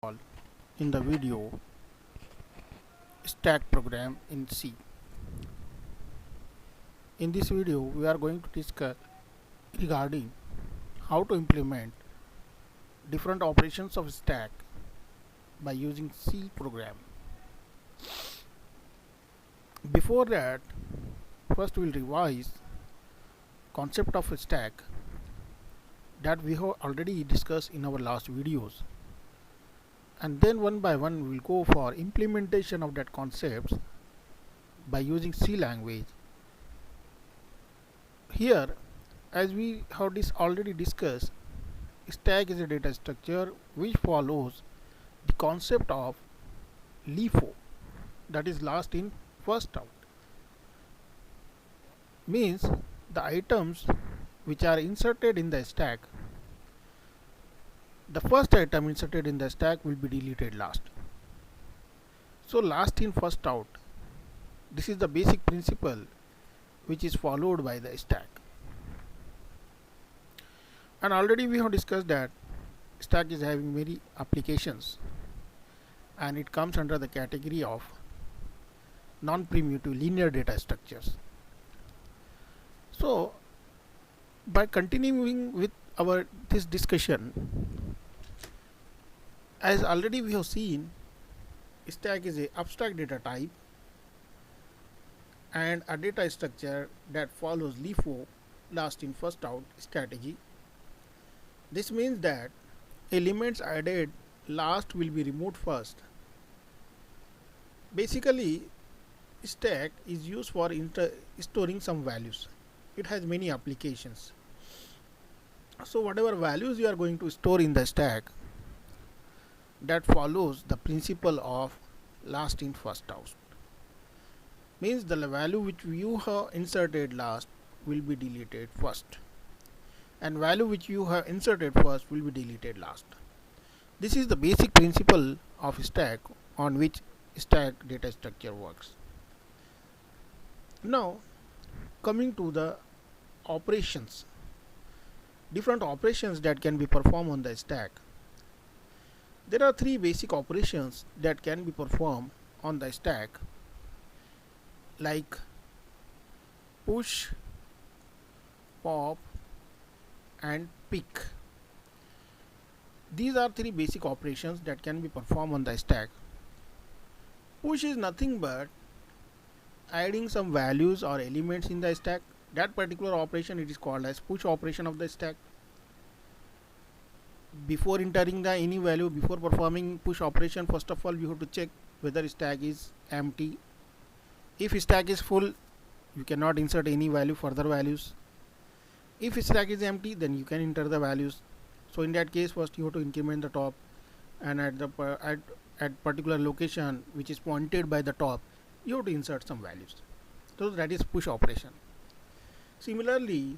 all in the video stack program in C. In this video we are going to discuss regarding how to implement different operations of stack by using C program. Before that, first we'll revise concept of a stack that we have already discussed in our last videos, and then one by one we will go for implementation of that concepts by using C language. Here, as we have already discussed, stack is a data structure which follows the concept of LIFO, that is last in first out. Means the items which are inserted in the stack, the first item inserted in the stack will be deleted last. So last in first out, this is the basic principle which is followed by the stack. And already we have discussed that stack is having many applications and it comes under the category of non-primitive linear data structures. So by continuing with this discussion, as already we have seen, stack is a abstract data type and a data structure that follows LIFO, last in first out strategy. This means that elements added last will be removed first. Basically, stack is used for storing some values. It has many applications. So whatever values you are going to store in the stack, that follows the principle of last in first out. Means the value which you have inserted last will be deleted first, and value which you have inserted first will be deleted last. This is the basic principle of stack on which stack data structure works. Now coming to the operations, different operations that can be performed on the stack. There are three basic operations that can be performed on the stack, like push, pop and pick. These are three basic operations that can be performed on the stack. Push is nothing but adding some values or elements in the stack. That particular operation, it is called as push operation of the stack. Before entering any value, before performing push operation, first of all you have to check whether stack is empty. If stack is full, you cannot insert any value, further values. If stack is empty, then you can enter the values. So in that case, first you have to increment the top, and at particular location which is pointed by the top, you have to insert some values. So that is push operation. Similarly,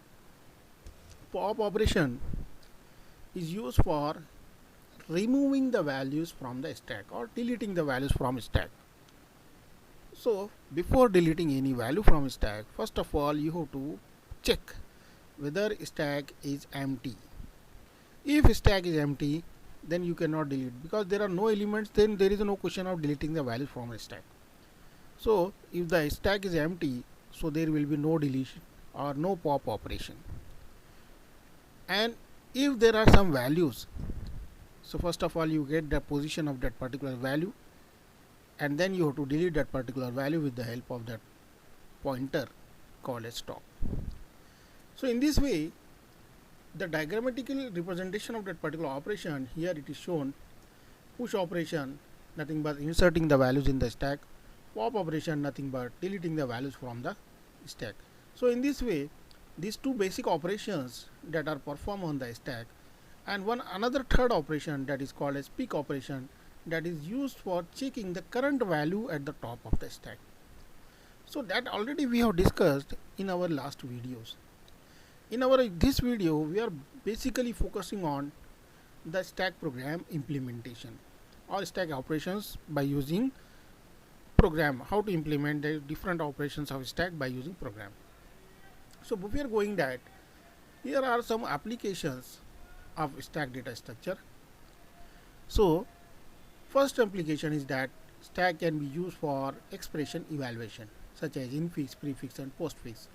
pop operation is used for removing the values from the stack or deleting the values from stack. So before deleting any value from stack, first of all you have to check whether stack is empty. If stack is empty, then you cannot delete, because there are no elements, then there is no question of deleting the values from a stack. So if the stack is empty, so there will be no deletion or no pop operation. And if there are some values, so first of all you get the position of that particular value, and then you have to delete that particular value with the help of that pointer called as stop. So in this way, the diagrammatical representation of that particular operation, here it is shown: push operation, nothing but inserting the values in the stack; pop operation, nothing but deleting the values from the stack. So in this way, these two basic operations that are performed on the stack, and another third operation that is called as pick operation, that is used for checking the current value at the top of the stack. So that already we have discussed in our last videos. In this video, we are basically focusing on the stack program implementation or stack operations by using program, how to implement the different operations of stack by using program. So before going that, here are some applications of stack data structure. So First application is that stack can be used for expression evaluation such as infix, prefix and postfix.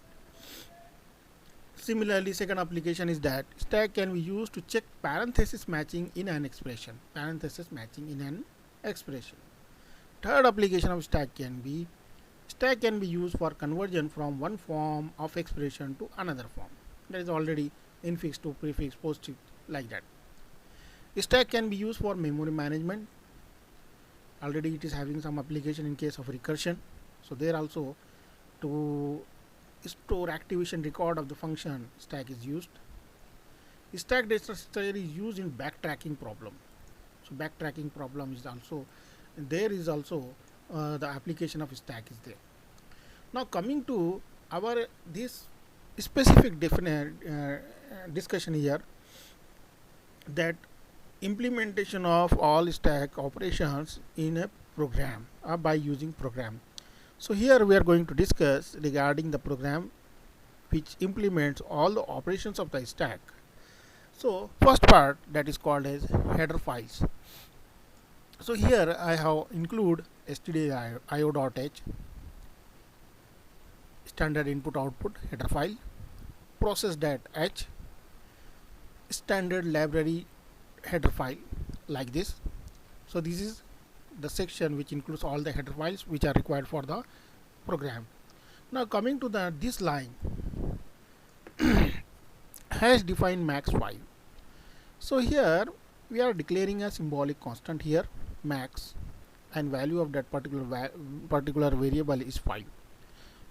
Similarly, second application is that stack can be used to check parenthesis matching in an expression. Third application of stack can be used for conversion from one form of expression to another form. That is already infix to prefix, postfix, like that. Stack can be used for memory management. Already it is having some application in case of recursion. So there also, to store activation record of the function, stack is used. Stack data structure is used in backtracking problem. So backtracking problem is also the application of stack is there. Now coming to our this specific discussion here, that implementation of all stack operations in a program by using program. So here we are going to discuss regarding the program which implements all the operations of the stack. So first part, that is called as header files. So here I have include stdio.h, standard input output header file, process.h, standard library header file, like this. So this is the section which includes all the header files which are required for the program. Now coming to this line, hash define max 5. So here we are declaring a symbolic constant here, max, and value of that particular variable is 5.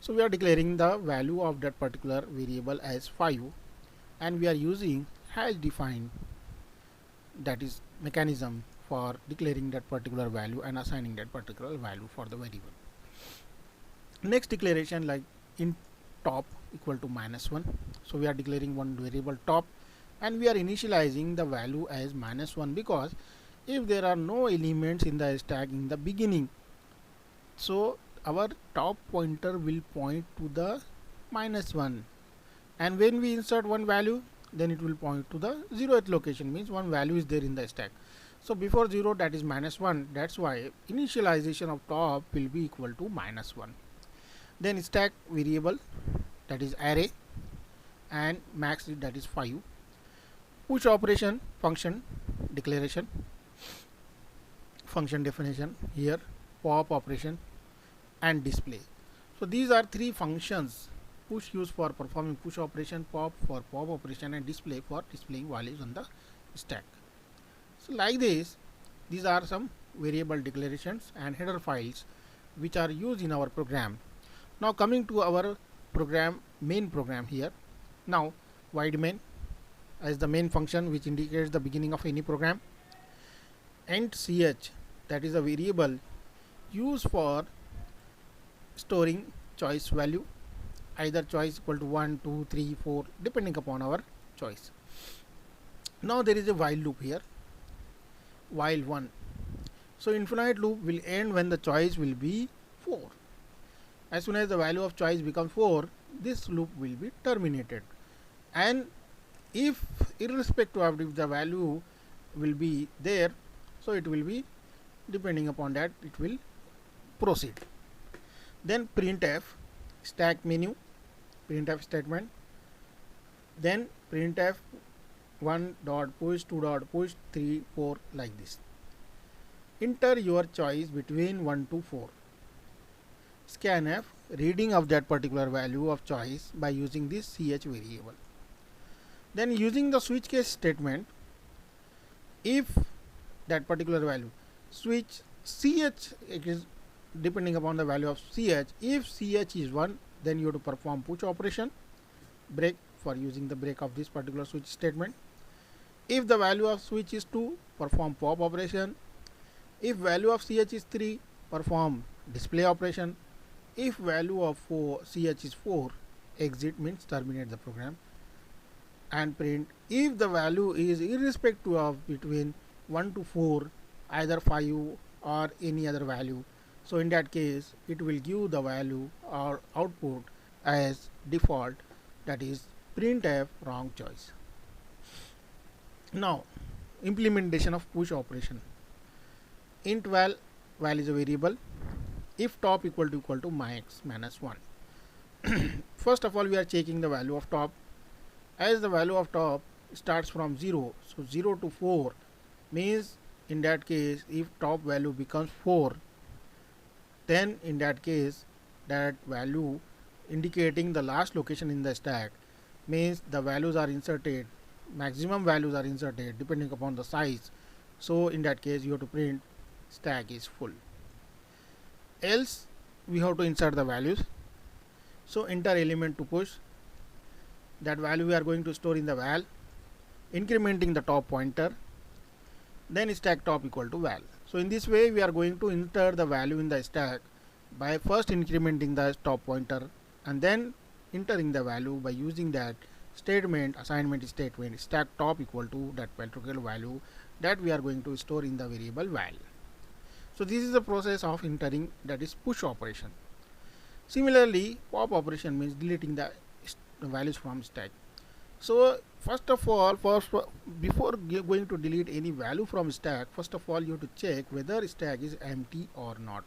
So we are declaring the value of that particular variable as 5, and we are using hash define, that is mechanism for declaring that particular value and assigning that particular value for the variable. Next declaration, like int top equal to -1. So we are declaring one variable top, and we are initializing the value as -1, because if there are no elements in the stack in the beginning, so our top pointer will point to the -1, and when we insert one value, then it will point to the 0th location, means one value is there in the stack. So before 0, that is -1, that's why initialization of top will be equal to -1. Then stack variable, that is array, and max, that is 5. Push operation, function declaration, function definition here, pop operation and display. So these are three functions: push used for performing push operation, pop for pop operation, and display for displaying values on the stack. So like this, these are some variable declarations and header files which are used in our program. Now coming to our main program here. Now void main as the main function which indicates the beginning of any program. Int ch, that is a variable used for storing choice value, either choice equal to 1, 2, 3, 4, depending upon our choice. Now there is a while loop here, while 1. So infinite loop will end when the choice will be 4. As soon as the value of choice becomes 4, this loop will be terminated, and if irrespective of if the value will be there, so it will be, depending upon that, it will proceed. Then printf stack menu, printf statement, then printf 1 dot push, 2 dot push, 3, 4, like this. Enter your choice between 1 to 4. Scanf, reading of that particular value of choice by using this ch variable. Then using the switch case statement, if that particular value switch ch, it is depending upon the value of ch, if ch is 1, then you have to perform push operation, break, for using the break of this particular switch statement. If the value of switch is 2, perform pop operation. If value of ch is 3, perform display operation. If value of ch is 4, exit, means terminate the program, and print if the value is irrespective of between 1 to 4, either 5 or any other value. So in that case, it will give the value or output as default, that is printf wrong choice. Now implementation of push operation. int val is a variable. If top equal to max minus 1. First of all, we are checking the value of top. As the value of top starts from 0, so 0 to 4 means, in that case, if top value becomes 4, then in that case that value indicating the last location in the stack means the values are inserted, maximum values are inserted depending upon the size. So in that case you have to print stack is full. Else we have to insert the values. So enter element to push. That value we are going to store in the val, incrementing the top pointer, then stack top equal to val. So in this way we are going to enter the value in the stack by first incrementing the top pointer and then entering the value by using that statement, assignment statement, stack top equal to that particular value that we are going to store in the variable val. So this is the process of entering, that is push operation. Similarly, pop operation means deleting the values from stack. So first of all, before going to delete any value from stack, first of all you have to check whether stack is empty or not.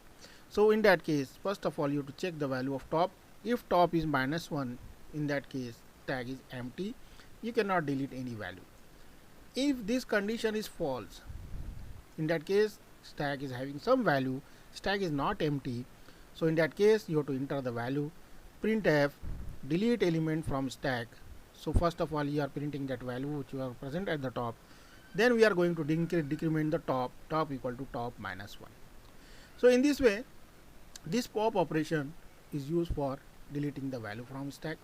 So in that case, first of all you have to check the value of top. If top is minus 1, in that case stack is empty, you cannot delete any value. If this condition is false, in that case stack is having some value, stack is not empty, so in that case you have to enter the value, printf delete element from stack. So first of all you are printing that value which you are present at the top, then we are going to decrement the top equal to top minus 1. So in this way this pop operation is used for deleting the value from stack.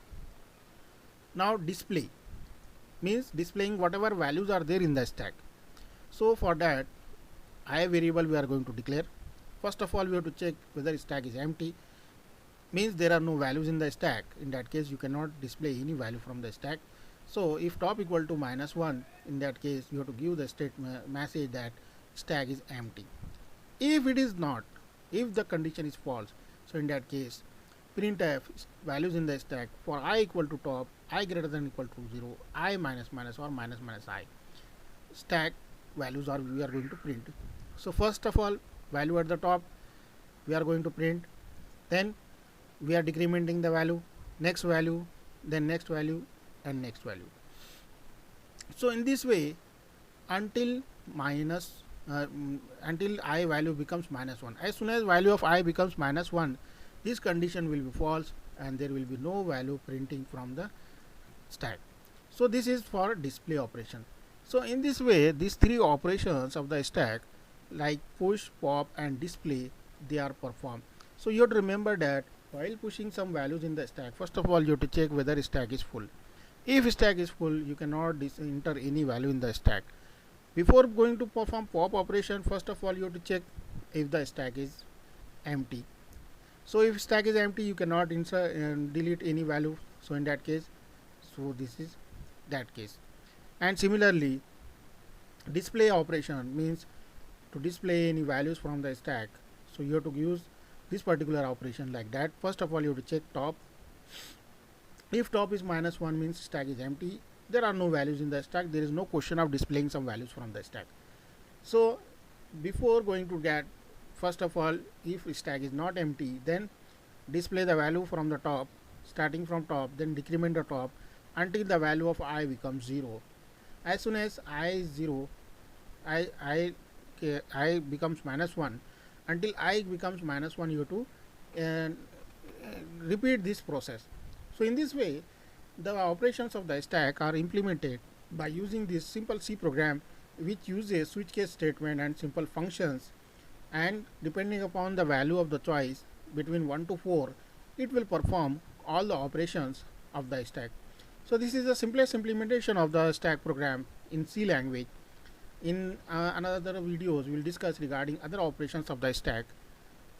Now display means displaying whatever values are there in the stack. So for that I variable we are going to declare. First of all we have to check whether stack is empty, means there are no values in the stack. In that case you cannot display any value from the stack. So if top equal to minus 1, in that case you have to give the message that stack is empty. If it is not, if the condition is false, so in that case printf values in the stack for I equal to top, I greater than equal to 0, I minus minus or minus minus I, stack values are we are going to print. So first of all value at the top we are going to print, then we are decrementing the value, next value, then next value and next value. So in this way until until I value becomes minus 1. As soon as value of I becomes minus 1, this condition will be false and there will be no value printing from the stack. So this is for display operation. So in this way these three operations of the stack like push, pop and display, they are performed. So you have to remember that while pushing some values in the stack, first of all you have to check whether stack is full. If stack is full, you cannot enter any value in the stack. Before going to perform pop operation, first of all you have to check if the stack is empty. So if stack is empty, you cannot insert and delete any value. So in that case, so this is that case. And similarly, display operation means to display any values from the stack. So you have to use this particular operation like that. First of all you have to check top. If top is minus 1 means stack is empty, there are no values in the stack, there is no question of displaying some values from the stack. So before going to that, first of all if stack is not empty, then display the value from the top, starting from top, then decrement the top until the value of I becomes 0. As soon as I is 0, I becomes minus 1, until I becomes minus 1 you have to repeat this process. So in this way the operations of the stack are implemented by using this simple C program which uses switch case statement and simple functions, and depending upon the value of the choice between 1 to 4 it will perform all the operations of the stack. So this is the simplest implementation of the stack program in C language. In another videos we will discuss regarding other operations of the stack.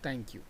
Thank you.